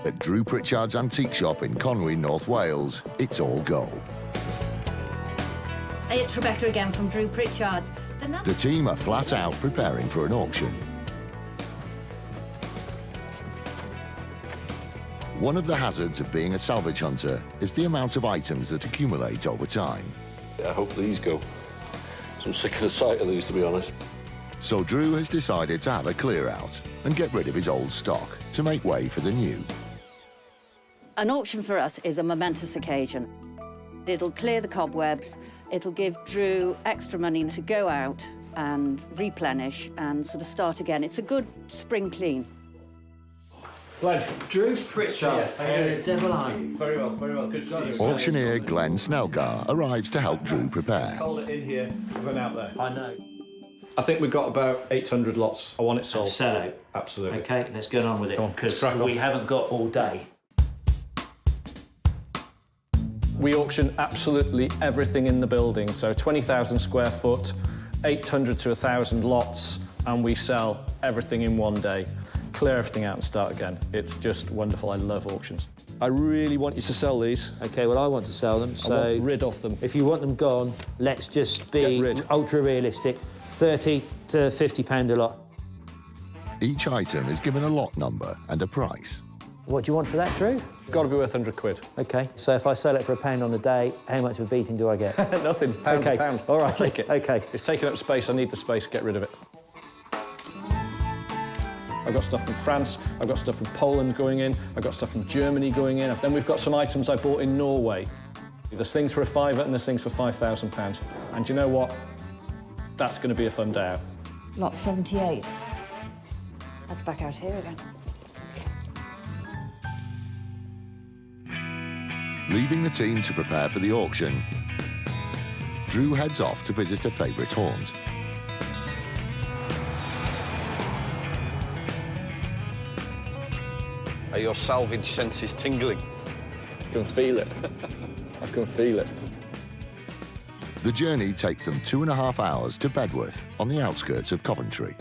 At Drew Pritchard's antique shop in Conwy, North Wales, it's all go. Hey, it's Rebecca again from Drew Pritchard. The team are flat out preparing for an auction. One of the hazards of being a salvage hunter is the amount of items that accumulate over time. I hope these go. I'm sick of the sight of these, to be honest. So Drew has decided to have a clear out and get rid of his old stock to make way for the new. An auction for us is a momentous occasion. It'll clear the cobwebs, it'll give Drew extra money to go out and replenish and sort of start again. It's a good spring clean. Glenn. Drew Pritchard. How devil are you? Very well, very well. Good to see you. Auctioneer Glenn Snellgar arrives to help Drew prepare. Hold it in here, run out there. I know. I think we've got about 800 lots. I want it sold. Sell out. Absolutely. Okay, let's get on with it, because crack on. we haven't got all day. We auction absolutely everything in the building, so 20,000 square foot, 800 to 1,000 lots, and we sell everything in one day. Clear everything out and start again. It's just wonderful. I love auctions. I really want you to sell these. OK, well, I want to sell them, so... I want rid of them. If you want them gone, let's just Get be rid. ultra-realistic. £30 to £50 a lot. Each item is given a lot number and a price. What do you want for that, Drew? Got to be worth 100 quid. OK, so if I sell it for £1 on the day, how much of a beating do I get? Nothing. Pound OK, a pound. all right. I'll take it. OK. It's taking up space. I need the space. Get rid of it. I've got stuff from France, I've got stuff from Poland going in, I've got stuff from Germany going in. Then we've got some items I bought in Norway. There's things for a fiver and there's things for £5,000. And do you know what? That's going to be a fun day out. Lot 78. That's back out here again. Leaving the team to prepare for the auction, Drew heads off to visit a favourite haunt. Are your salvage senses tingling? I can feel it. I can feel it. The journey takes them 2.5 hours to Bedworth, on the outskirts of Coventry.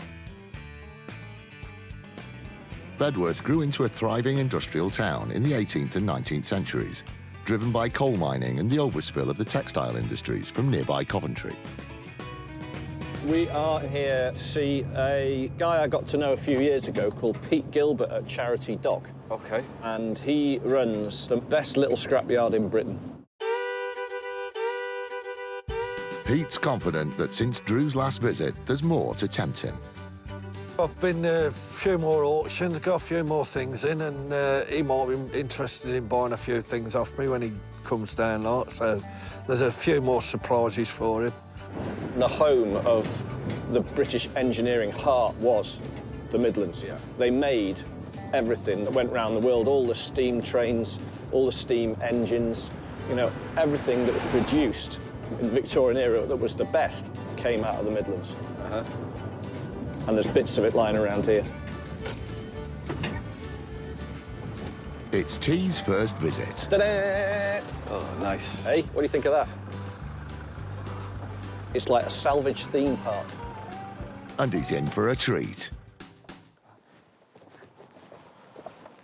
Bedworth grew into a thriving industrial town in the 18th and 19th centuries, driven by coal mining and the overspill of the textile industries from nearby Coventry. We are here to see a guy I got to know a few years ago called Pete Gilbert at Charity Dock. OK. And he runs the best little scrapyard in Britain. Pete's confident that since Drew's last visit, there's more to tempt him. I've been a few more auctions, got a few more things in, and he might be interested in buying a few things off me when he comes down, like, so there's a few more surprises for him. The home of the British engineering heart was the Midlands. Yeah. They made everything that went round the world, all the steam trains, all the steam engines, you know, everything that was produced in the Victorian era that was the best came out of the Midlands. Uh-huh. And there's bits of it lying around here. It's T's first visit. Ta-da! Oh, nice. Hey, what do you think of that? It's like a salvage theme park. And he's in for a treat.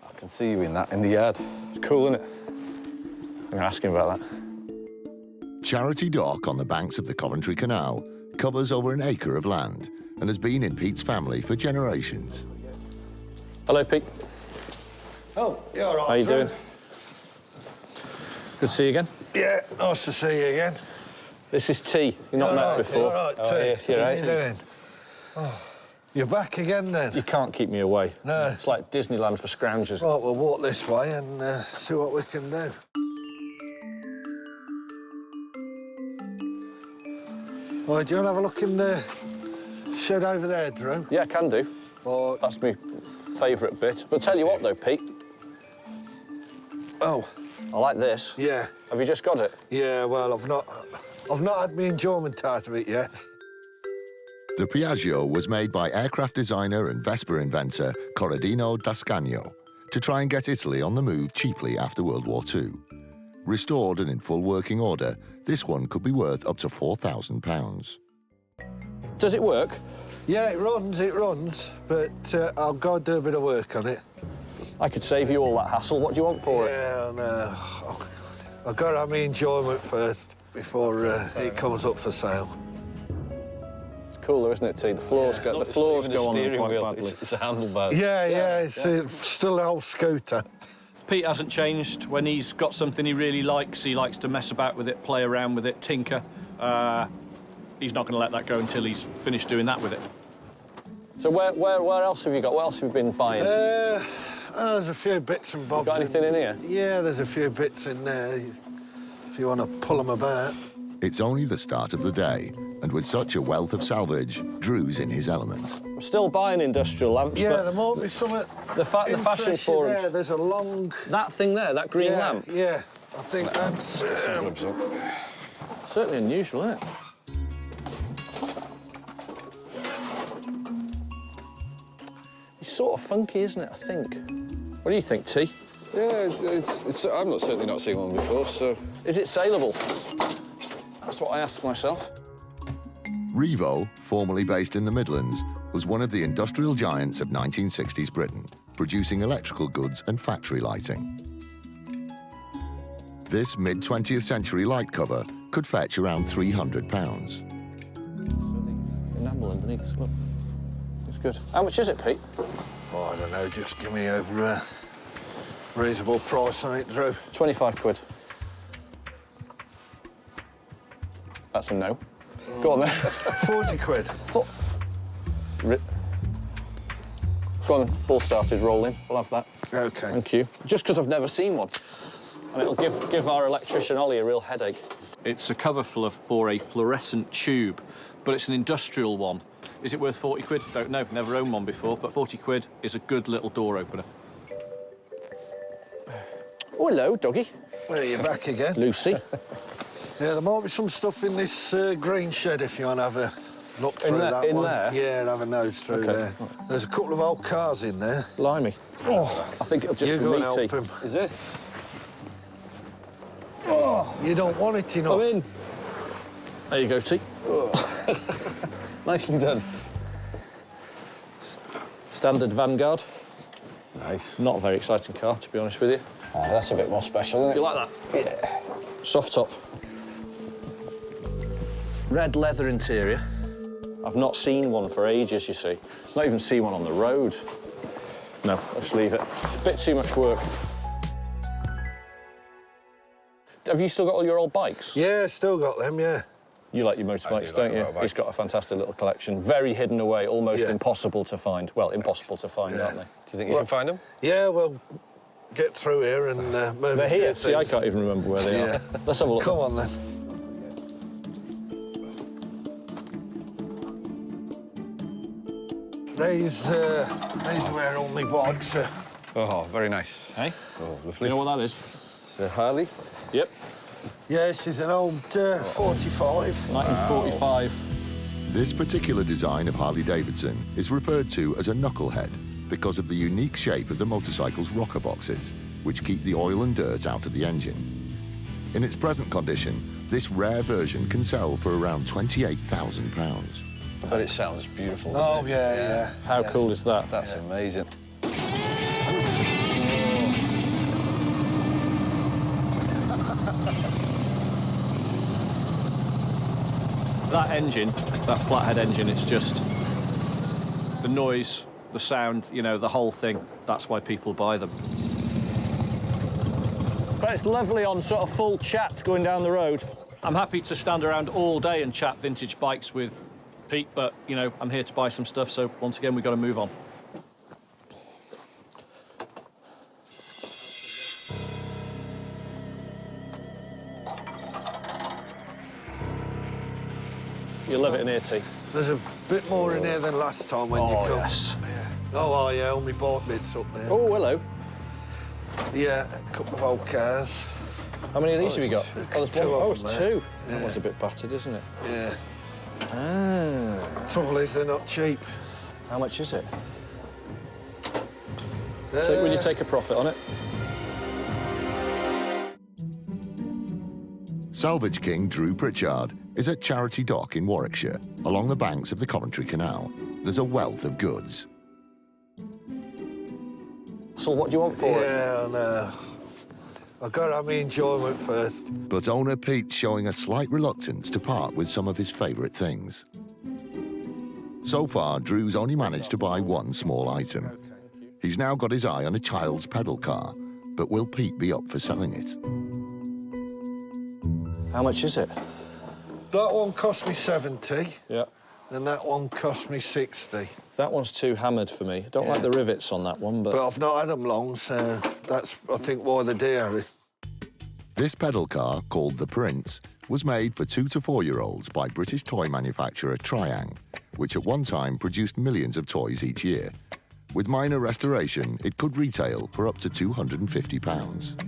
I can see you in the yard. It's cool, isn't it? I'm going to ask him about that. Charity Dock on the banks of the Coventry Canal covers over an acre of land and has been in Pete's family for generations. Hello, Pete. Oh, you're all right, How you Drew? doing? Good to see you again. Yeah, nice to see you again. This is T. You've not met before. You're all right, Oh, too. yeah, you're How right. you doing? Oh, you're back again, then? You can't keep me away. No. It's like Disneyland for scroungers. Right, we'll walk this way and see what we can do. Well, do you want to have a look in the shed over there, Drew? Yeah, I can do. Or... That's my favourite bit. But tell you what, though, Pete, Oh, I like this. yeah. Have you just got it? Yeah, well, I've not had my enjoyment out of it yet. The Piaggio was made by aircraft designer and Vespa inventor Corradino Dascagno to try and get Italy on the move cheaply after World War II. Restored and in full working order, this one could be worth up to £4,000. Does it work? Yeah, it runs, but I'll go do a bit of work on it. I could save you all that hassle. What do you want for it? Yeah, no. I've got to have my enjoyment first before it comes up for sale. It's cooler, isn't it, T? The floors go, the floors go on them quite badly. It's a handlebar. Yeah, it's still an old scooter. Pete hasn't changed. When he's got something he really likes, he likes to mess about with it, play around with it, tinker. He's not going to let that go until he's finished doing that with it. So where else have you got? What else have you been buying? There's a few bits and bobs. Got anything in here? Yeah, there's a few bits in there, if you want to pull them about. It's only the start of the day, and with such a wealth of salvage, Drew's in his element. I'm still buying industrial lamps, Yeah, but there might be some the fashion forums. there. There's a long... That thing there, that green lamp? Yeah, I think that's... Certainly unusual, isn't it? It's sort of funky, isn't it, I think? What do you think, T? Yeah, I'm certainly not seen one before, so... Is it saleable? That's what I asked myself. Revo, formerly based in the Midlands, was one of the industrial giants of 1960s Britain, producing electrical goods and factory lighting. This mid-20th century light cover could fetch around £300. Enamel underneath, look. It's good. How much is it, Pete? Oh, I don't know, just give me a reasonable price on it, Drew. 25 quid. That's a no. Go on then. 40 quid. Go on then. Ball started rolling. We'll have that. OK. Thank you. Just because I've never seen one. And it'll give our electrician Ollie a real headache. It's a cover for a fluorescent tube, but it's an industrial one. Is it worth 40 quid? Don't know. Never owned one before, but 40 quid is a good little door opener. Oh, hello, doggy. Well, you're back again. Lucy. Yeah, there might be some stuff in this green shed if you want to have a look through that in one. there? Yeah, have a nose through there. There's a couple of old cars in there. Blimey. Oh, I think it'll just You be go and meaty. help him. Is it? Oh, you don't want it enough. Come in. There you go, T. Nicely done. Standard Vanguard. Nice. Not a very exciting car, to be honest with you. Oh, that's a bit more special, isn't it? Do you like that? Yeah. Soft top. Red leather interior. I've not seen one for ages, you see. Not even seen one on the road. No, let's leave it. Bit too much work. Have you still got all your old bikes? Yeah, still got them, yeah. You like your motorbikes, don't you? He's got a fantastic little collection. Very hidden away, almost impossible to find. Well, impossible to find, aren't they? Do you think you can find them? Yeah, we'll get through here and move. They're here. See, I can't even remember where they are. Let's have a look. Come on, then. These are where all my bikes are. Oh, very nice. Hey? Oh, lovely. You know what that is? It's a Harley? Yep. Yeah, this is an old 45. 1945. This particular design of Harley-Davidson is referred to as a knucklehead because of the unique shape of the motorcycle's rocker boxes, which keep the oil and dirt out of the engine. In its present condition, this rare version can sell for around £28,000. But it sounds beautiful. Oh, doesn't it? yeah. How cool is that? That's amazing. That engine, that flathead engine, it's just the noise, the sound, you know, the whole thing. That's why people buy them. But it's lovely on sort of full chat going down the road. I'm happy to stand around all day and chat vintage bikes with Pete, but, you know, I'm here to buy some stuff, so once again, we've got to move on. You'll love it in here, T. There's a bit more in here than last time when you come. Yes. Yeah. Oh, yeah, all my bike bits up there. Oh, hello. Yeah, a couple of old cars. How many of these have you got? There's two of them it's there. two. That one's a bit battered, isn't it? Yeah. Ah. Trouble is, they're not cheap. How much is it? So, will you take a profit on it? Salvage King Drew Pritchard is at Charity Dock in Warwickshire, along the banks of the Coventry Canal. There's a wealth of goods. hassle. What do you want for it? Yeah, I know. I've got to have my enjoyment first. But owner Pete's showing a slight reluctance to part with some of his favourite things. So far, Drew's only managed to buy one small item. He's now got his eye on a child's pedal car, but will Pete be up for selling it? How much is it? That one cost me 70, Yeah. and that one cost me 60. That one's too hammered for me. I don't like the rivets on that one, But I've not had them long, so that's, I think, why they're dear. This pedal car, called the Prince, was made for 2 to 4-year-olds by British toy manufacturer Triang, which at one time produced millions of toys each year. With minor restoration, it could retail for up to £250.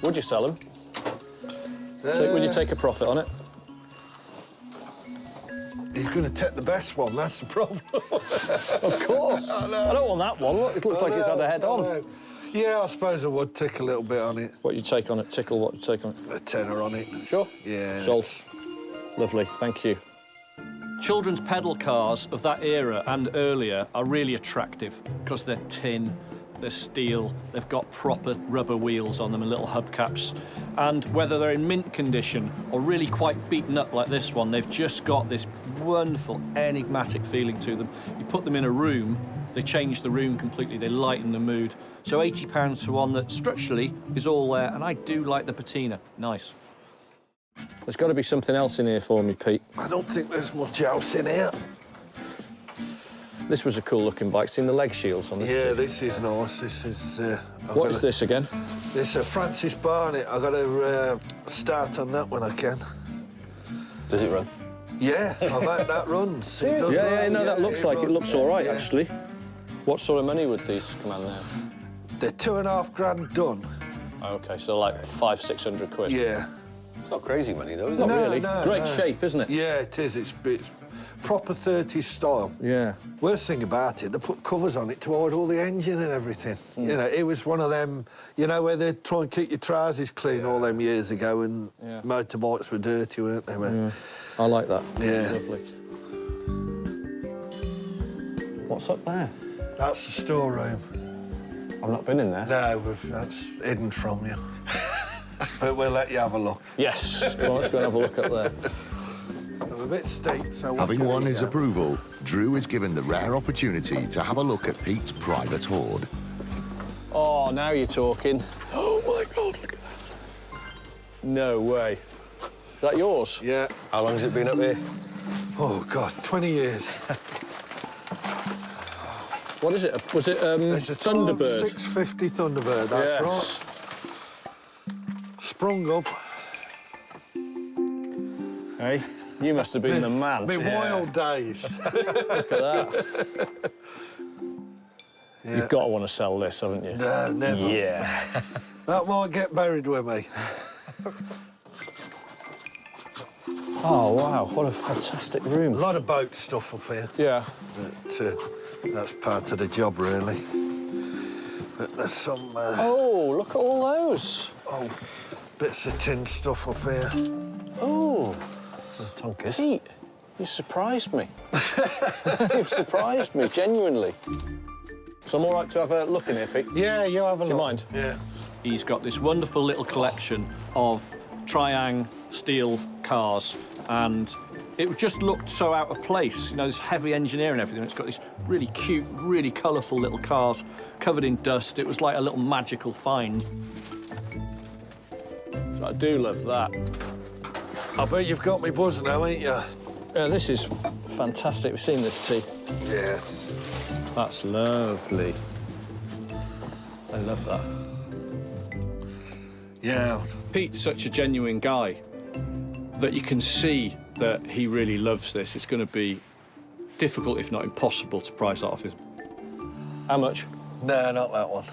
would you sell them? Would you take a profit on it? He's going to take the best one, that's the problem. Of course. I don't want that one. Look, it looks like it's had a head on. Yeah, I suppose I would take a little bit on it. What you take on it? Tickle, what you take on it? A tenner on it. Sure? Yeah. Sold. Lovely, thank you. Children's pedal cars of that era and earlier are really attractive because they're tin, they're steel, they've got proper rubber wheels on them and little hubcaps. And whether they're in mint condition or really quite beaten up like this one, they've just got this wonderful, enigmatic feeling to them. You put them in a room, they change the room completely, they lighten the mood. So £80 for one that structurally is all there, and I do like the patina. Nice. There's got to be something else in here for me, Pete. I don't think there's much else in here. This was a cool-looking bike. Seen the leg shields on this? Yeah, too? this is nice. This is... What is this again? This is Francis Barnett. I've got to start on that when I can. Does it run? Yeah, I like that runs. It does run. No, that looks like it looks all right, yeah. actually. What sort of money would these command now? They're £2.5 grand done. Oh, OK, so like 500-600 quid. Yeah. It's not crazy money, though, is it? Not No, really. no, Great no. shape, isn't it? Yeah, it is. It's proper 30s style. Yeah. Worst thing about it, they put covers on it to hide all the engine and everything. You know, it was one of them, you know, where they try and keep your trousers clean all them years ago, and motorbikes were dirty, weren't they? I like that. Yeah. Lovely. What's up there? That's the storeroom. I've not been in there. No, that's hidden from you. But we'll let you have a look. Yes. Well, let's go and have a look up there. I'm a bit steep, so... Having won his approval, Drew is given the rare opportunity to have a look at Pete's private hoard. Oh, now you're talking. Oh, my God, look at that. No way. Is that yours? Yeah. How long has it been up here? Oh, God, 20 years. What is it? Was it It's a Thunderbird? 650 Thunderbird, that's right. Sprung up. Hey, you must have been the man. My wild days. Look at that. You've got to want to sell this, haven't you? No, never. Yeah. That might get buried with me. Oh, wow, what a fantastic A room. lot of boat stuff up here. Yeah. But that's part of the job, really. But there's some Oh, look at all those. bits of tin stuff up here. Oh, Tonkers. Pete, you surprised me. You've surprised me, genuinely. So I'm all right to have a look in here, Pete? Yeah, you have a look. Do you mind? Yeah. He's got this wonderful little collection of Triang steel cars, and it just looked so out of place. You know, this heavy engineering and everything. It's got these really cute, really colourful little cars covered in dust. It was like a little magical find. So I do love that. I bet you've got me buzzing now, ain't you? This is fantastic. We've seen this too. Yeah. That's lovely. I love that. Yeah. Pete's such a genuine guy that you can see that he really loves this. It's going to be difficult, if not impossible, to price that off him. How much? No, not that one.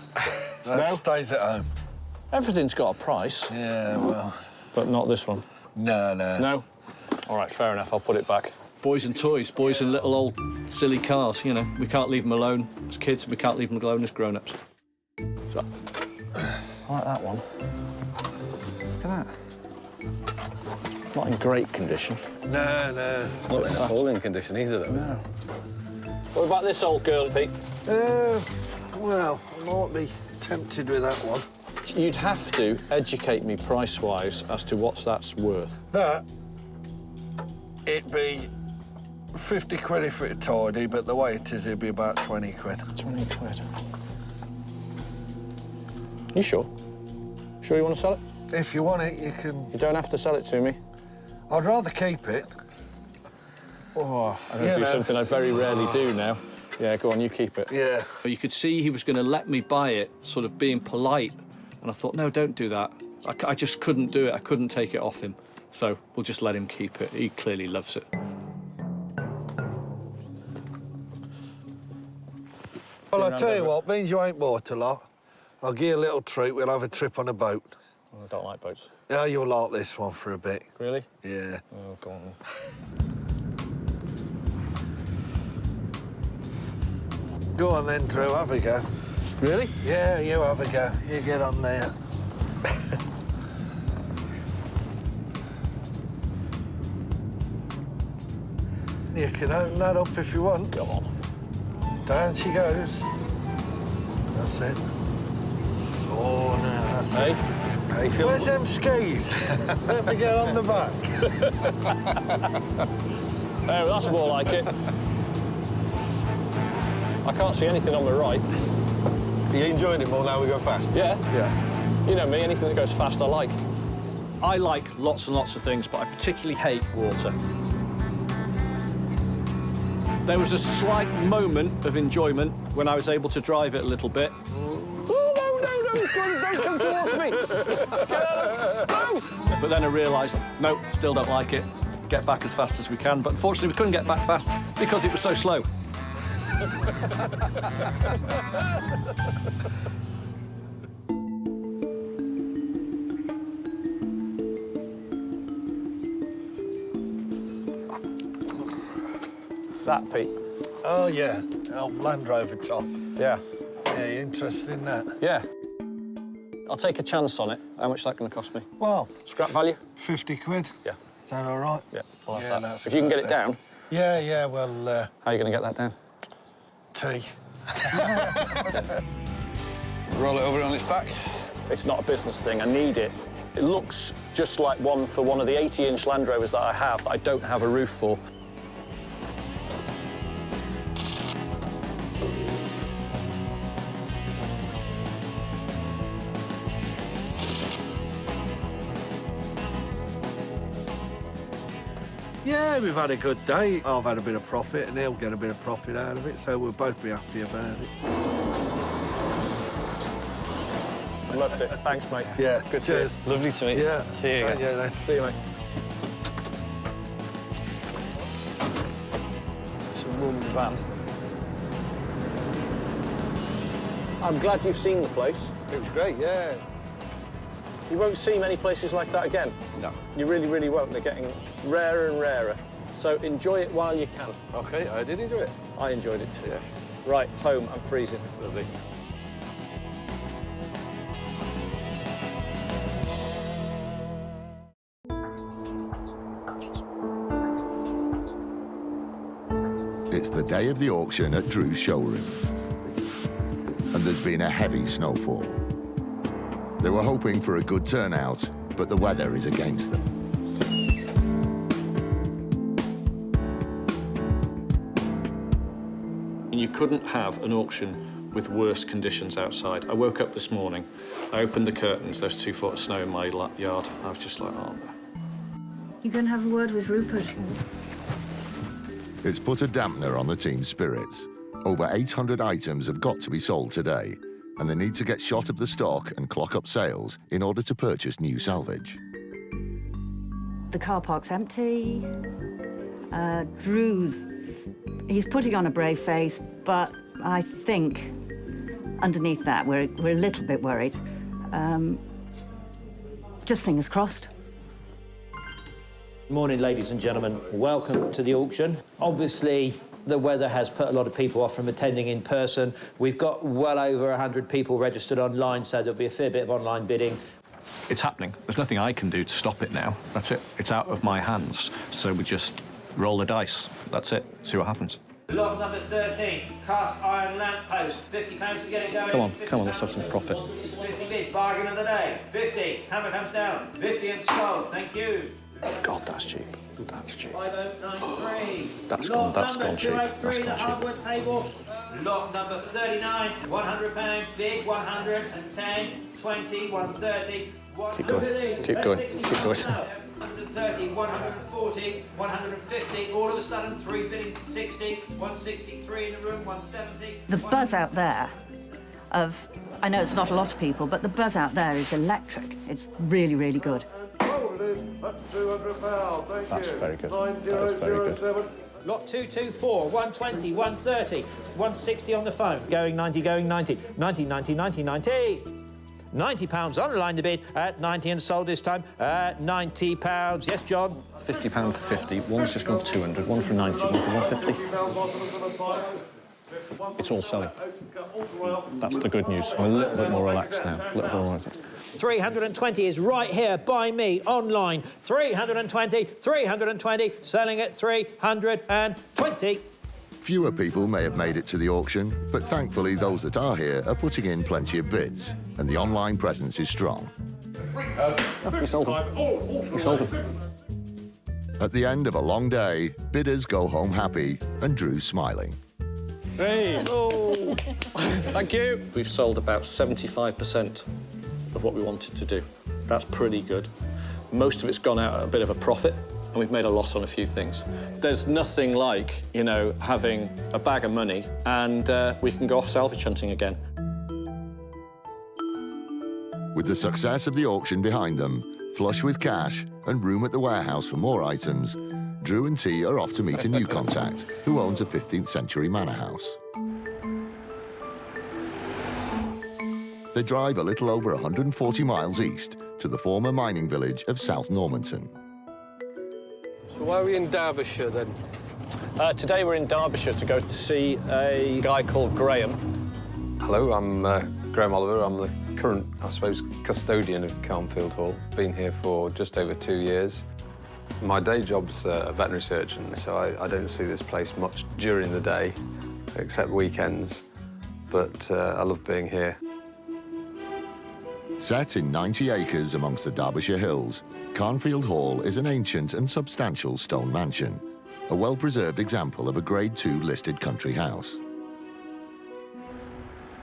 That No? stays at home. Everything's got a price, Yeah, well... but not this one. No. No? All right, fair enough. I'll put it back. Boys and toys, boys and little old silly cars, you know. We can't leave them alone as kids, we can't leave them alone as grown-ups. So, I like that one. Look at that. Not in great condition. No. Not in appalling condition either, though. No. What about this old girl, Pete? Well, I might be tempted with that one. You'd have to educate me price-wise as to what that's worth. That, it'd be 50 quid if it's tidy, but the way it is, it'd be about 20 quid. 20 quid. You sure? Sure you want to sell it? If you want it, you can... You don't have to sell it to me. I'd rather keep it. Oh, I'm going to do something I very rarely do now. Yeah, go on, you keep it. Yeah. You could see he was going to let me buy it, sort of being polite. And I thought, no, don't do that. I just couldn't do it. I couldn't take it off him. So we'll just let him keep it. He clearly loves it. Well, I'll tell you what, means you ain't bought a lot. I'll give you a little treat. We'll have a trip on a boat. Oh, I don't like boats. Yeah, you'll like this one for a bit. Really? Yeah. Oh, go on. Go on then, Drew, have a go. Really? Yeah, you have a go. You get on there. You can open that up if you want. Come on. Down she goes. That's it. Oh, no, that's Hey? it. Where's them skis? Let me get on the back. Oh, that's more like it. I can't see anything on the right. Are you enjoying it more now we go fast? Yeah? Yeah. You know me, anything that goes fast I like. I like lots and lots of things, but I particularly hate water. There was a slight moment of enjoyment when I was able to drive it a little bit. Oh, no, don't come towards me! Get out of... No! But then I realised, no, still don't like it. Get back as fast as we can, but unfortunately we couldn't get back fast because it was so slow. That, Pete? Oh, yeah. Oh, Land Rover top. Yeah. Yeah, you interested in that? Yeah. I'll take a chance on it. How much is that going to cost me? Well... Scrap value? 50 quid. Yeah. Is that all right? Yeah, I'll have Yeah, that. that's If you can get it good, down. Yeah, yeah, well, How are you going to get that down? tea. Roll it over on its back. It's not a business thing. I need it. It looks just like one for one of the 80-inch Land Rovers that I have that I don't have a roof for. Yeah, we've had a good day. I've had a bit of profit and he'll get a bit of profit out of it, so we'll both be happy about it. Loved it. Thanks, mate. Yeah, Good cheers. to Lovely to meet you. Yeah. See you again. Yeah, then. see you, mate. Some room in the van. I'm glad you've seen the place. It was great, yeah. You won't see many places like that again. No. You really, really won't. They're getting rarer and rarer. So enjoy it while you can. OK, I did enjoy it. I enjoyed it too. Yeah. Right, home. I'm freezing. Lovely. It's the day of the auction at Drew's showroom. And there's been a heavy snowfall. They were hoping for a good turnout, but the weather is against them. You couldn't have an auction with worse conditions outside. I woke up this morning, I opened the curtains, there's 2 foot of snow in my yard. I was just like, oh no. You can have a word with Rupert. It's put a dampener on the team's spirits. Over 800 items have got to be sold today, and they need to get shot of the stock and clock up sales in order to purchase new salvage. The car park's empty. He's putting on a brave face, but I think underneath that we're a little bit worried. Just fingers crossed. Morning, ladies and gentlemen. Welcome to the auction. Obviously, the weather has put a lot of people off from attending in person. We've got well over 100 people registered online, so there'll be a fair bit of online bidding. It's happening. There's nothing I can do to stop it now. That's it. It's out of my hands. So we just roll the dice. That's it. See what happens. Lot number 13, cast iron lamp post, £50 to get it going. Come on, let's have some profit. 50 bid, bargain of the day, 50, hammer comes down, 50 and sold, thank you. God, that's cheap. That's cheap. 5093. That's Lot gone number cheap. That's 283, gone the cheap. hardwood table. Lot number 39, £100, big 110, 20, 130. Keep going, keep going, keep going. 130, 140, 150, all of a sudden 3 fittings, 60, 163 in the room, 170. The buzz out there of, I know it's not a lot of people, but the buzz out there is electric. It's really, really good. That's very good. That is very good. Lot 224, 120, 130, 160 on the phone. Going 90, going 90. 90, 90, 90, 90. £90 online the bid at 90 and sold this time at £90. Yes, John? £50 for 50. One's just gone for 200, one for 90, one for 150. It's all selling. That's the good news. I'm a little bit more relaxed now. A little bit more relaxed. 320 is right here by me online. 320, 320, selling at 320. Fewer people may have made it to the auction, but thankfully those that are here are putting in plenty of bids, and the online presence is strong. We sold them. We sold them. At the end of a long day, bidders go home happy and Drew's smiling. Hey! Oh! Thank you. We've sold about 75% of what we wanted to do. That's pretty good. Most of it's gone out at a bit of a profit, and we've made a loss on a few things. There's nothing like, you know, having a bag of money and we can go off salvage hunting again. With the success of the auction behind them, flush with cash and room at the warehouse for more items, Drew and T are off to meet a new contact who owns a 15th century manor house. They drive a little over 140 miles east to the former mining village of South Normanton. So why are we in Derbyshire, then? Today we're in Derbyshire to go to see a guy called Graham. Hello, I'm Graham Oliver. I'm the current, I suppose, custodian of Carnfield Hall. Been here for just over 2 years. My day job's a veterinary surgeon, so I don't see this place much during the day, except weekends. But I love being here. Set in 90 acres amongst the Derbyshire hills, Carnfield Hall is an ancient and substantial stone mansion, a well-preserved example of a Grade 2 listed country house.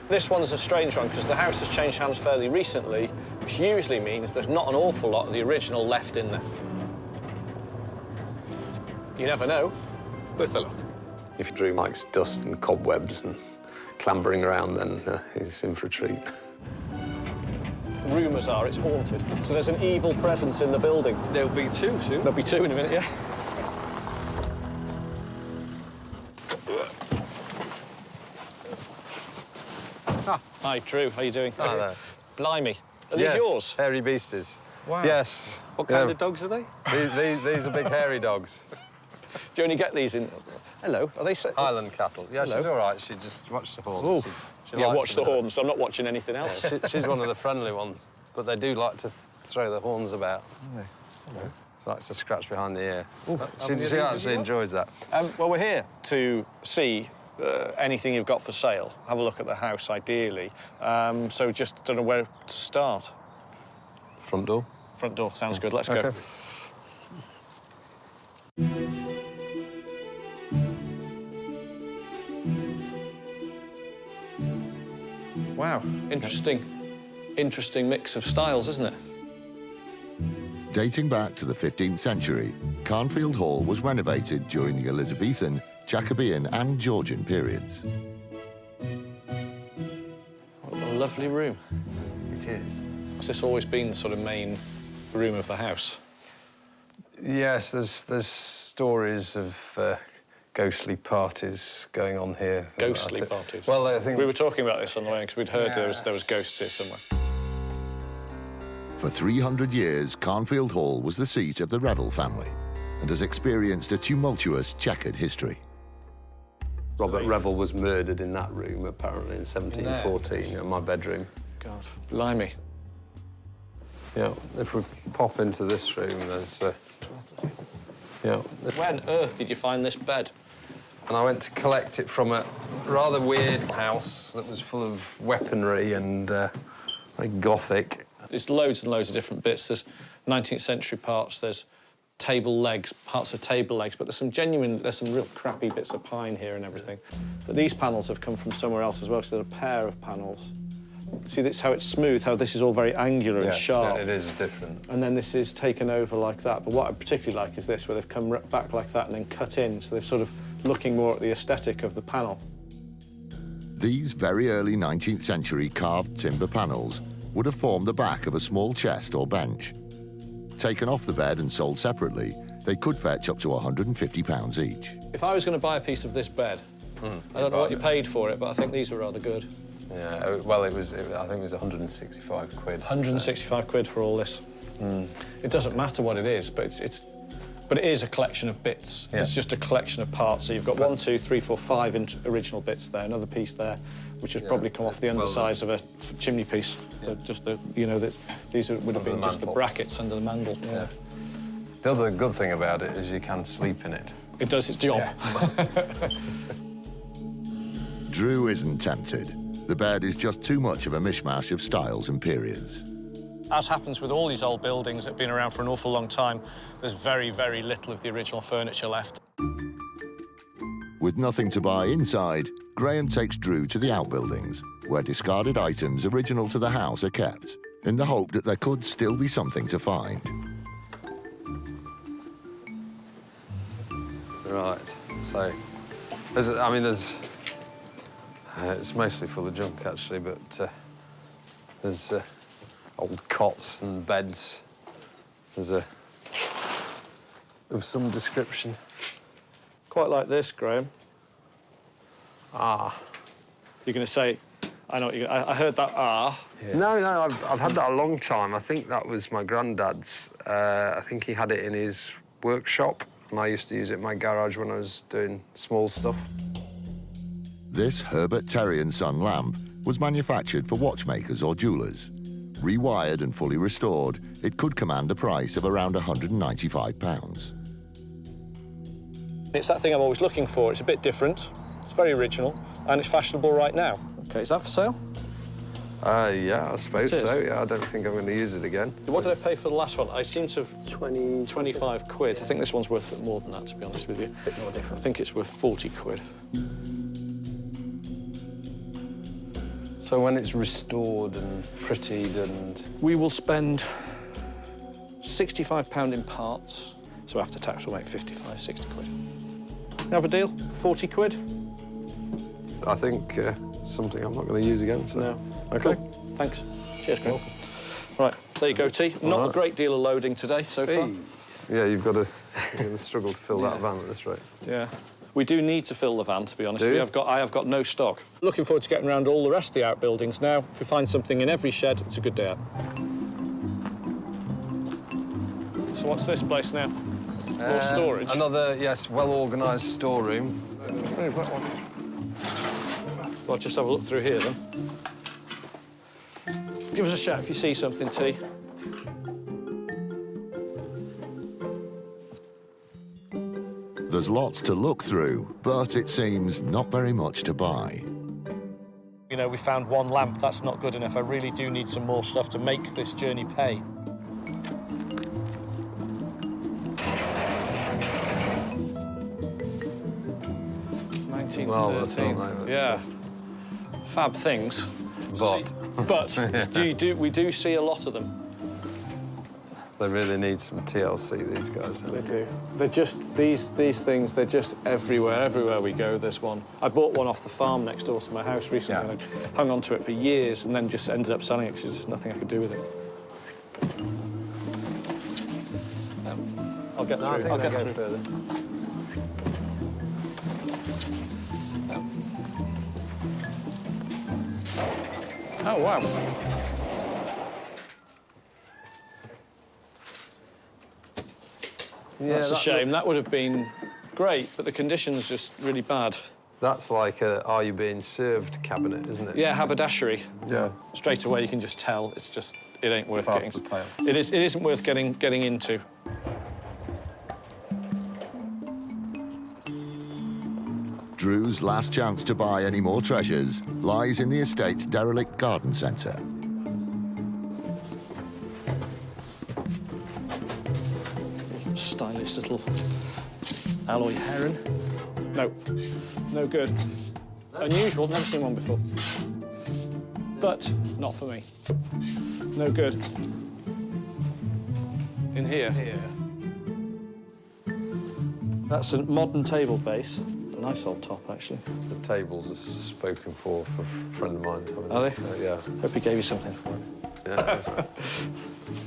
This one's a strange one because the house has changed hands fairly recently, which usually means there's not an awful lot of the original left in there. You never know. Worth a look. If Drew likes dust and cobwebs and clambering around, then he's in for a treat. Rumours are it's haunted, so there's an evil presence in the building. There'll be two soon. There'll be two in a minute, yeah. Hi, Drew. How you doing? Hi there. Blimey. Are Yes, these yours? hairy beasties. Wow. Yes. What kind of dogs are they? These are big hairy dogs. Do you only get these in... Hello, are they... Highland cattle. Yeah, Hello. she's all right. She just watched the horns. Oof. She Yeah, likes watch the them. horns, so I'm not watching anything else. Yeah, she's one of the friendly ones, but they do like to throw their horns about. She likes to scratch behind the ear. She actually enjoys that. Well, we're here to see anything you've got for sale. Have a look at the house, ideally. So just don't know where to start. Front door. Front door, sounds good. Let's Okay. go. Wow, interesting mix of styles, isn't it? Dating back to the 15th century, Carnfield Hall was renovated during the Elizabethan, Jacobean and Georgian periods. What a lovely room. It is. Has this always been the sort of main room of the house? Yes, there's stories of ghostly parties going on here. Ghostly parties? Well, I think... We were talking about this on the way because we'd heard there was ghosts here somewhere. For 300 years, Carnfield Hall was the seat of the Revel family and has experienced a tumultuous, checkered history. Robert Revel was murdered in that room, apparently, in 1714, in my bedroom. God, blimey. Yeah, if we pop into this room, there's... yeah. Where on earth did you find this bed? And I went to collect it from a rather weird house that was full of weaponry and very gothic. There's loads and loads of different bits. There's 19th century parts, there's table legs, parts of table legs, but there's some real crappy bits of pine here and everything. But these panels have come from somewhere else as well, so there's a pair of panels. See, this how it's smooth, how this is all very angular and sharp. Yeah, it is different. And then this is taken over like that. But what I particularly like is this, where they've come back like that and then cut in, so they're sort of looking more at the aesthetic of the panel. These very early 19th century carved timber panels would have formed the back of a small chest or bench. Taken off the bed and sold separately, they could fetch up to £150 each. If I was going to buy a piece of this bed, I don't know what you paid for it, but I think these were rather good. Yeah, well, I think it was 165 quid. 165 quid for all this. It doesn't matter what it is, but but it is a collection of bits. Yeah. It's just a collection of parts. So you've got 1, 2, 3, 4, 5 original bits there, another piece there, which has probably come off the undersides of a chimney piece. Yeah. Just the, you know, these would have been just the brackets under the mantle. Yeah. The other good thing about it is you can sleep in it. It does its job. Yeah. Drew isn't tempted. The bed is just too much of a mishmash of styles and periods. As happens with all these old buildings that have been around for an awful long time, there's very, very little of the original furniture left. With nothing to buy inside, Graham takes Drew to the outbuildings, where discarded items original to the house are kept, in the hope that there could still be something to find. Right, so, it's mostly full of junk, actually, but there's old cots and beds. There's of some description. Quite like this, Graham. Ah. You're going to say, I know what you're I heard that Yeah. No, I've had that a long time. I think that was my granddad's. I think he had it in his workshop, and I used to use it in my garage when I was doing small stuff. This Herbert Terry & Son lamp was manufactured for watchmakers or jewellers. Rewired and fully restored, it could command a price of around £195. It's that thing I'm always looking for. It's a bit different, it's very original, and it's fashionable right now. OK, is that for sale? Yeah, I suppose so. Yeah, I don't think I'm going to use it again. What did I pay for the last one? I seem to have 25 quid. I think this one's worth more than that, to be honest with you. A bit more different. I think it's worth 40 quid. So when it's restored and prettied and... We will spend £65 in parts, so after tax we'll make 55, 60 quid. Have a deal? 40 quid? I think something I'm not going to use again, so... No. OK. Cool. Thanks. Cheers, Graham. Right, there you go, T. Not a great deal of loading today so far. Yeah, you've got to struggle to fill that van at this rate. Yeah. We do need to fill the van, to be honest with you. I have got no stock. Looking forward to getting around all the rest of the outbuildings now. If we find something in every shed, it's a good day out. So what's this place now? More storage? Another, yes, well-organised storeroom. Well, just have a look through here, then. Give us a shout if you see something, T. There's lots to look through, but it seems not very much to buy. You know, we found one lamp. That's not good enough. I really do need some more stuff to make this journey pay. Well, that's not like that. Yeah. Fab things. But we do see a lot of them. They really need some TLC, these guys. They do. They're just, these things, they're just everywhere. Everywhere we go, there's one. I bought one off the farm next door to my house recently. And I hung on to it for years and then just ended up selling it because there's just nothing I could do with it. I'll get through. I'll get through. Further. Oh, wow. Yeah, that's a shame. That would have been great, but the condition's just really bad. That's like a "Are you being served" cabinet, isn't it? Yeah, haberdashery. Yeah. Straight away, you can just tell it's just it ain't worth Past getting. the pale. It isn't worth getting into. Drew's last chance to buy any more treasures lies in the estate's derelict garden centre. Stylish little alloy heron. No, no good. Unusual, never seen one before. But not for me. No good. In here. That's a modern table base. A nice old top, actually. The tables are spoken for a friend of mine's. Are they? Yeah. Hope he gave you something for it. Yeah.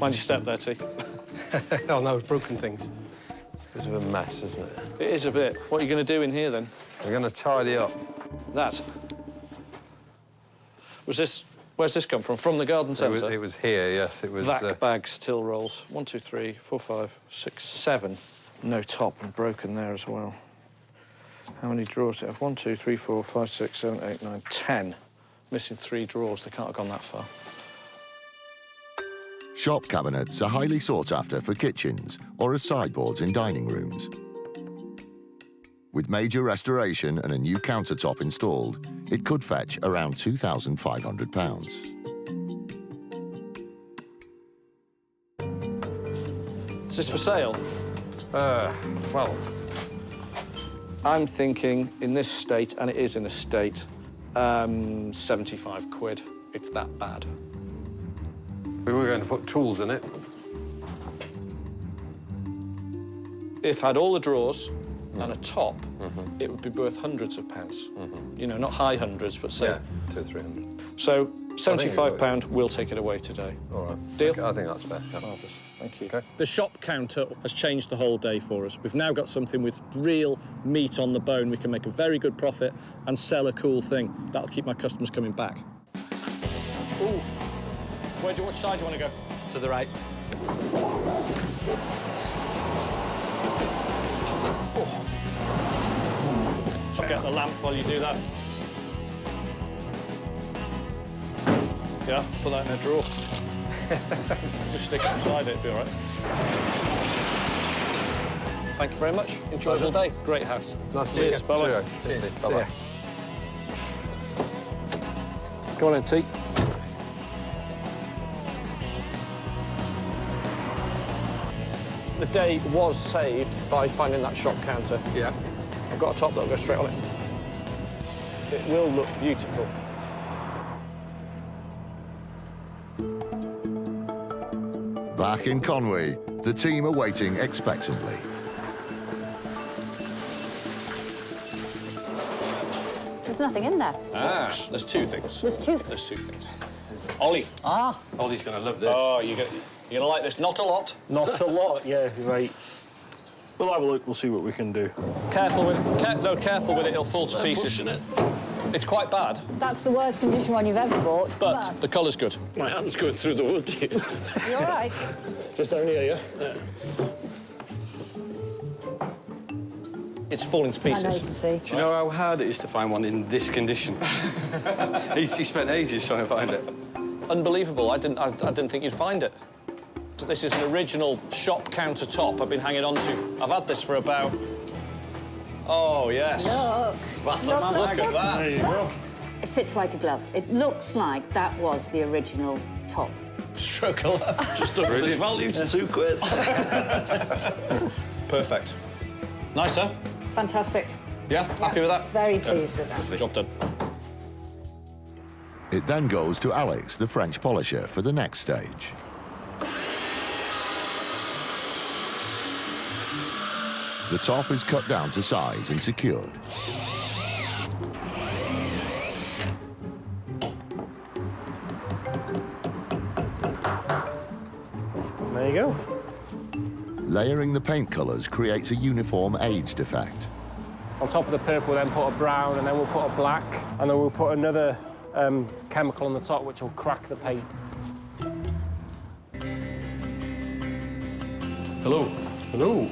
Mind your step there, T. Oh, no, it's broken things. It's a bit of a mess, isn't it? It is a bit. What are you going to do in here, then? We're going to tidy up. That. Was this... Where's this come from? From the garden centre? It was here, yes. It was... Vac bags, till rolls. 1, 2, 3, 4, 5, 6, 7. No top and broken there as well. How many drawers do you have? 1, 2, 3, 4, 5, 6, 7, 8, 9, 10. Missing 3 drawers. They can't have gone that far. Shop cabinets are highly sought after for kitchens or as sideboards in dining rooms. With major restoration and a new countertop installed, it could fetch around £2,500. Is this for sale? Well... I'm thinking in this state, and it is in a state, 75 quid. It's that bad. We were going to put tools in it. If I had all the drawers and a top, it would be worth hundreds of pounds. You know, not high hundreds, but say... Yeah, 200 or 300. So, £75, we'll take it away today. All right. Deal? I think that's fair. Marvellous. Thank you. Okay. The shop counter has changed the whole day for us. We've now got something with real meat on the bone. We can make a very good profit and sell a cool thing. That'll keep my customers coming back. Ooh. Which side do you want to go? To the right. I'll get the lamp while you do that. Yeah, put that in a drawer. Just stick it inside it, it'll be all right. Thank you very much. Enjoyable day. Great house. Nice to Cheers. meet you. Bye-bye. Cheers. Bye-bye. Go on then, T. The day was saved by finding that shop counter. Yeah. I've got a top that'll go straight on it. It will look beautiful. Back in Conwy, the team are waiting expectantly. There's nothing in there. Ah, there's 2 things. There's 2. There's 2 things. Ollie. Ah. Ollie's going to love this. Oh, you're gonna like this. Not a lot. Not a lot, yeah, right. We'll have a look, we'll see what we can do. Careful with it. Careful with it, it'll fall to pieces. Pushing it. It's quite bad, That's the worst condition one you've ever bought. but the colour's good. My hand's going through the wood here. You're all right. Just down here, yeah? It's falling to I know pieces. to see. Do you know how hard it is to find one in this condition? he spent ages trying to find it. Unbelievable. I didn't think you'd find it. This is an original shop countertop I've been hanging on to. I've had this for about... Oh, yes. Look. Look at that. There you go. It fits like a glove. It looks like that was the original top. Stroke a lot. Just up this value to £2. Perfect. Nice, huh? Fantastic. Yeah? Happy with that? Very pleased with that. Job done. It then goes to Alex, the French polisher, for the next stage. The top is cut down to size and secured. There you go. Layering the paint colours creates a uniform aged effect. On top of the purple, we'll then put a brown, and then we'll put a black, and then we'll put another chemical on the top, which will crack the paint. Hello. Hello.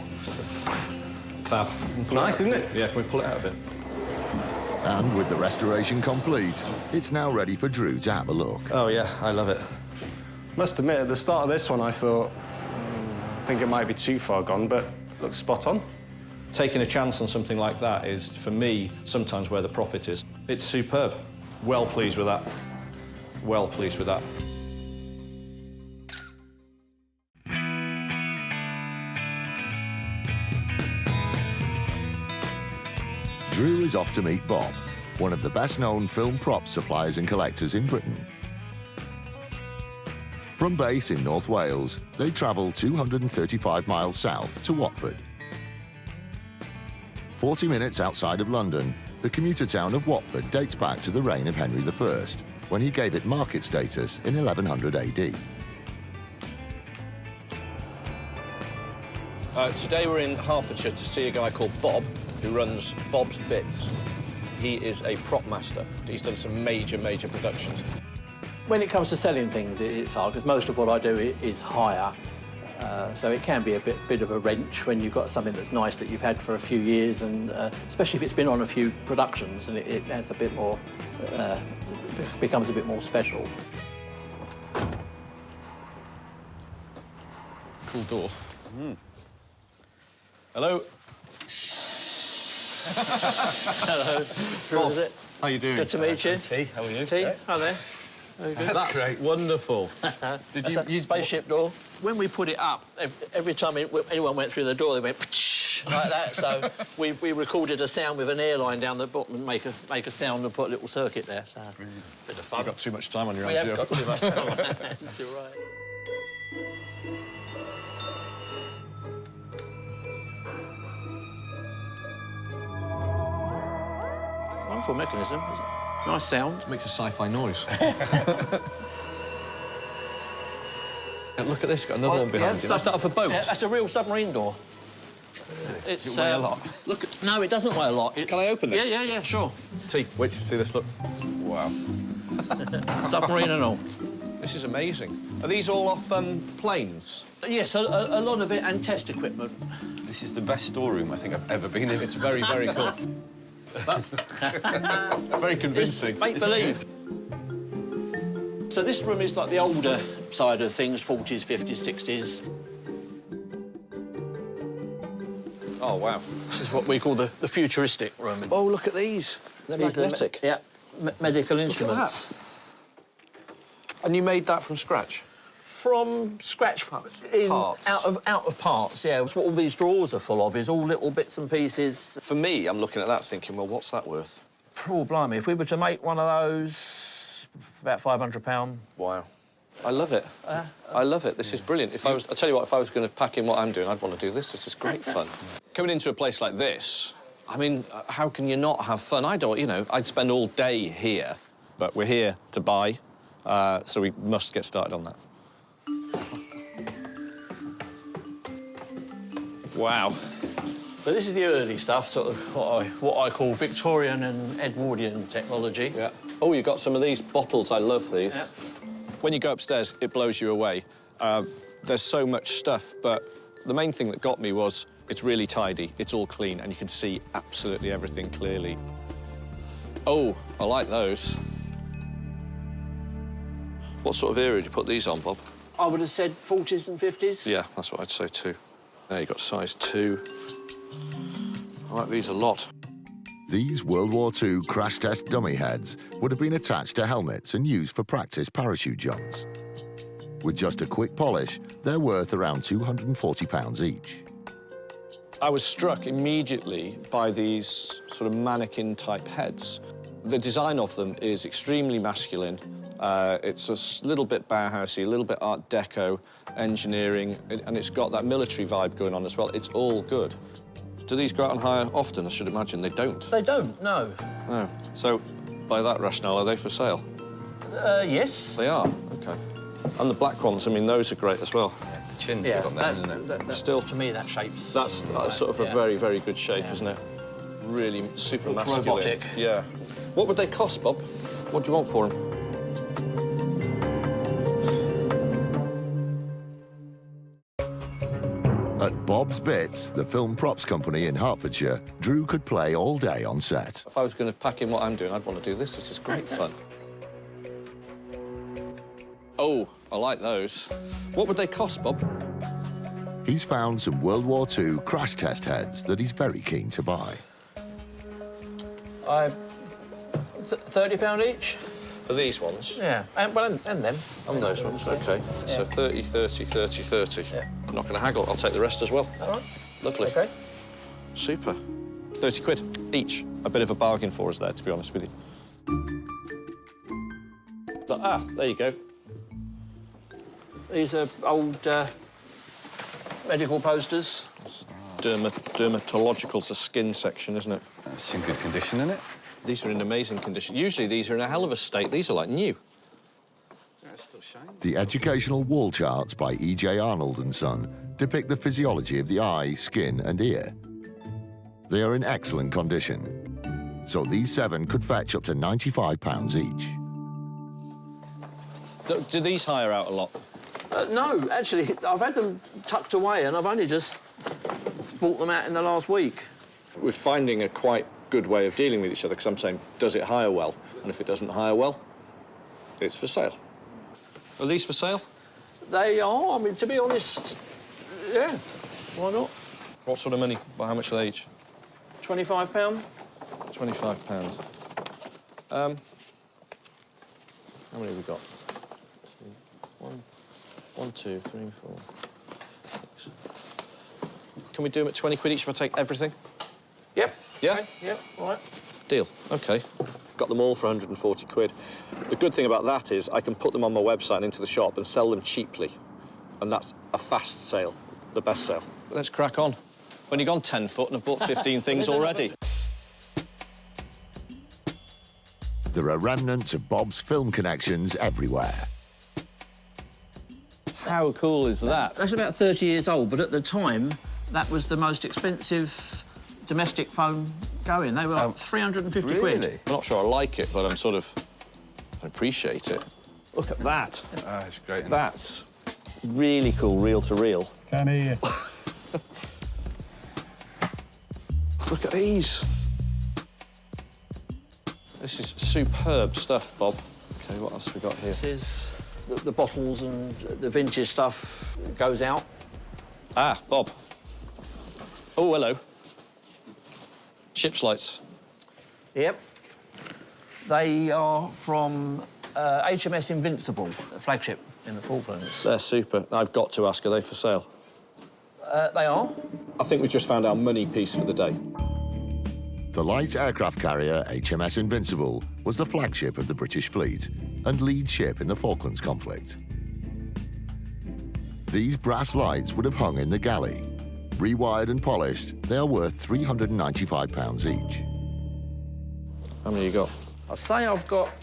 Fab. Nice, isn't it? Yeah, can we pull it out a bit? And with the restoration complete, it's now ready for Drew to have a look. Oh, yeah, I love it. Must admit, at the start of this one, I thought, I think it might be too far gone, but looks spot on. Taking a chance on something like that is, for me, sometimes where the profit is. It's superb. Well pleased with that. Well pleased with that. Drew is off to meet Bob, one of the best-known film prop suppliers and collectors in Britain. From base in North Wales, they travel 235 miles south to Watford. 40 minutes outside of London, the commuter town of Watford dates back to the reign of Henry I, when he gave it market status in 1100 AD. Today we're in Hertfordshire to see a guy called Bob, who runs Bob's Bits. He is a prop master. He's done some major productions. When it comes to selling things, it's hard, because most of what I do is hire. So it can be a bit of a wrench when you've got something that's nice that you've had for a few years, and especially if it's been on a few productions and it has a bit more, becomes a bit more special. Cool door. Hello. Hello. Drew, is it? How you doing? Good to meet you. T, how are you? T, hi there. That's great. Wonderful. Did you use spaceship door? When we put it up, every time anyone went through the door, they went like that. So we recorded a sound with an airline down the bottom and make a sound and put a little circuit there. So bit of fun. You've got too much time on your We hands. have got too much time on our hands, you're right. Wonderful mechanism. Nice sound. It makes a sci-fi noise. Look at this, got another one behind you. That's that off a boat? Yeah, that's a real submarine door. Does it weigh a lot? Look, no, it doesn't weigh a lot. Can I open this? Yeah, sure. T, wait to see this, look. Wow. Submarine and all. This is amazing. Are these all off planes? Yes, a lot of it, and test equipment. This is the best storeroom I think I've ever been in. It's very cool. Very convincing. Make believe. So this room is like the older side of things, 40s, 50s, 60s. Oh, wow. This is what we call the futuristic room. Oh, look at these. They're magnetic. Yeah, medical instruments. That. And you made that from scratch? From scratch, Parts. out of parts. Yeah, that's what all these drawers are full of. Is all little bits and pieces. For me, I'm looking at that thinking, well, what's that worth? Oh, blimey! If we were to make one of those, about £500. Wow. I love it. I love it. This is brilliant. I'll tell you what, if I was going to pack in what I'm doing, I'd want to do this. This is great fun. Coming into a place like this, I mean, how can you not have fun? I'd spend all day here, but we're here to buy, so we must get started on that. Wow. So this is the early stuff, sort of what I call Victorian and Edwardian technology. Yeah. Oh, you've got some of these bottles. I love these. Yeah. When you go upstairs, it blows you away. There's so much stuff, but the main thing that got me was it's really tidy, it's all clean, and you can see absolutely everything clearly. Oh, I like those. What sort of era did you put these on, Bob? I would have said 40s and 50s. Yeah, that's what I'd say too. There, you've got size 2. I like these a lot. These World War II crash test dummy heads would have been attached to helmets and used for practice parachute jumps. With just a quick polish, they're worth around £240 each. I was struck immediately by these sort of mannequin-type heads. The design of them is extremely masculine. It's a little bit Bauhausy, a little bit Art Deco, engineering, and it's got that military vibe going on as well. It's all good. Do these go out on hire often? I should imagine they don't. They don't, no. No. So, by that rationale, are they for sale? Yes. They are? OK. And the black ones, I mean, those are great as well. The chin's good on them, isn't it? Still, to me, that shapes... That's sort of a very, very good shape, isn't it? Really super masculine. Robotic. Yeah. What would they cost, Bob? What do you want for them? At Bob's Bits, the film props company in Hertfordshire, Drew could play all day on set. If I was going to pack in what I'm doing, I'd want to do this. This is great fun. Oh, I like those. What would they cost, Bob? He's found some World War II crash test heads that he's very keen to buy. £30 each? For these ones? Yeah, and them. And those ones, OK. Yeah. So 30, 30, 30, 30. Yeah. I'm not going to haggle. I'll take the rest as well. All right. Lovely. OK. Super. 30 quid each. A bit of a bargain for us there, to be honest with you. But, there you go. These are old medical posters. Dermatological, it's a skin section, isn't it? It's in good condition, isn't it? These are in amazing condition. Usually these are in a hell of a state. These are like new. Yeah, it's still shiny. The educational wall charts by E.J. Arnold and Son depict the physiology of the eye, skin and ear. They are in excellent condition, so these 7 could fetch up to £95 each. Do these hire out a lot? No, actually, I've had them tucked away and I've only just bought them out in the last week. We're finding a quite good way of dealing with each other, because I'm saying, does it hire well? And if it doesn't hire well, it's for sale. Are these for sale? They are. I mean, to be honest, yeah, why not? What sort of money? Well, how much are they each? £25. £25. How many have we got? 1, 2, 3, 4, 6. Can we do them at 20 quid each if I take everything? Yep. Yeah? Okay. Yep, all right. Deal. OK. Got them all for 140 quid. The good thing about that is I can put them on my website and into the shop and sell them cheaply. And that's a fast sale, the best sale. Let's crack on. I've only gone 10 foot and I've bought 15 things already. There are remnants of Bob's film connections everywhere. How cool is that? That's about 30 years old, but at the time, that was the most expensive domestic phone going. They were like 350 quid. I'm not sure I like it, but I appreciate it. Look at that. It's great. Isn't That's really cool, reel to reel. Can't hear you. Look at these. This is superb stuff, Bob. OK, what else have we got here? This is the bottles and the vintage stuff goes out. Ah, Bob. Oh, hello. Ship's lights. Yep. They are from HMS Invincible, a flagship in the Falklands. They're super. I've got to ask, are they for sale? They are. I think we've just found our money piece for the day. The light aircraft carrier HMS Invincible was the flagship of the British fleet and lead ship in the Falklands conflict. These brass lights would have hung in the galley. Rewired and polished, they are worth £395 each. How many you got? I'd say I've got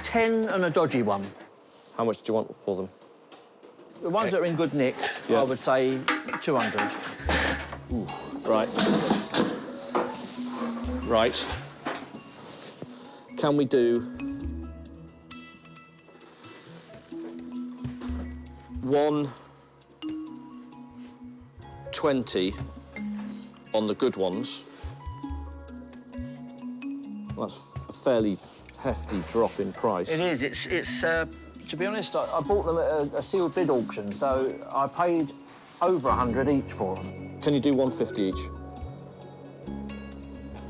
10 and a dodgy one. How much do you want for them? The ones that are in good nick, Yeah. I would say 200. Ooh, right. Right. Can we do 120 on the good ones? That's a fairly hefty drop in price. It is. It's to be honest, I bought them at a sealed bid auction, so I paid over 100 each for them. Can you do 150 each?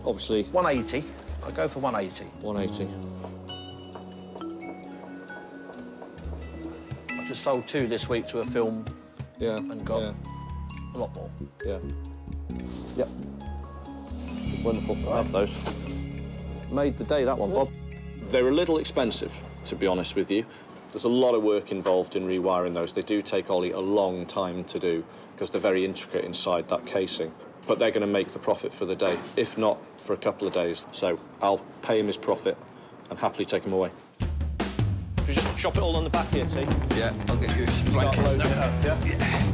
Obviously. 180. I'll go for 180. 180. I just sold 2 this week to a film Yeah. and got Yeah. a lot more. Yeah. Yep. Wonderful. I have those. Made the day, that one, Bob. They're a little expensive, to be honest with you. There's a lot of work involved in rewiring those. They do take Ollie a long time to do because they're very intricate inside that casing. But they're going to make the profit for the day, if not for a couple of days. So I'll pay him his profit and happily take him away. Should we just chop it all on the back here, T? Yeah, I'll get you some Start blankets loading it now. up, yeah?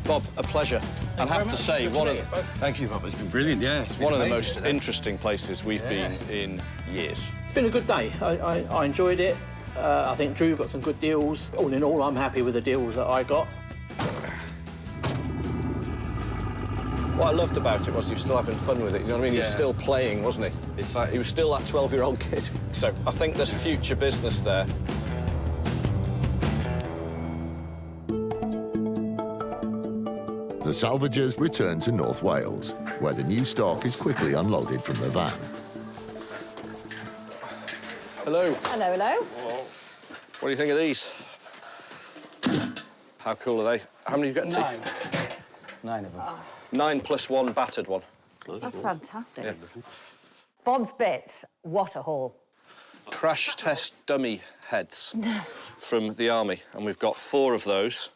Bob, a pleasure. I have to say, Thank you, Bob. It's been brilliant, yeah. one of the most interesting places we've been in years. It's been a good day. I enjoyed it. I think Drew got some good deals. All in all, I'm happy with the deals that I got. What I loved about it was he was still having fun with it, you know what I mean? He was still playing, wasn't he? It's like He was still that 12-year-old kid. So I think there's future business there. The salvagers return to North Wales, where the new stock is quickly unloaded from the van. Hello. Hello, hello. What do you think of these? How cool are they? How many have you got? 9. 9 of them. 9 plus 1 battered one. That's fantastic. Yeah. Bob's Bits, what a haul. Crash test dummy heads from the army, and we've got 4 of those.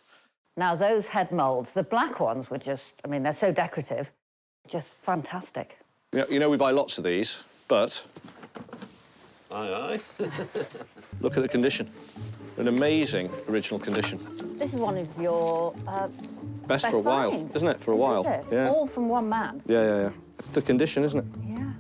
Now, those head moulds, the black ones were just, I mean, they're so decorative, just fantastic. You know we buy lots of these, but... Aye, aye. Look at the condition. An amazing original condition. This is one of your Best for a while, finds, isn't it? For a while. It? Yeah. All from one man. Yeah. It's the condition, isn't it? Yeah.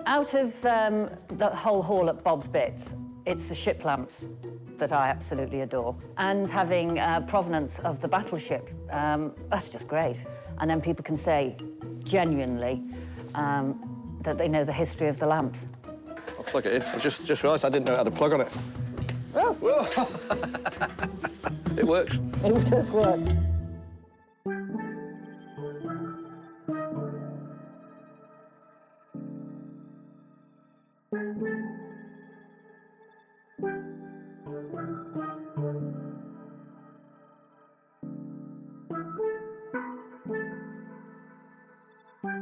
Out of the whole haul at Bob's Bits, it's the ship lamps that I absolutely adore. And having provenance of the battleship, that's just great. And then people can say, genuinely, that they know the history of the lamps. I'll plug it in. I just realised I didn't know it had a plug on it. Oh. It works. It does work.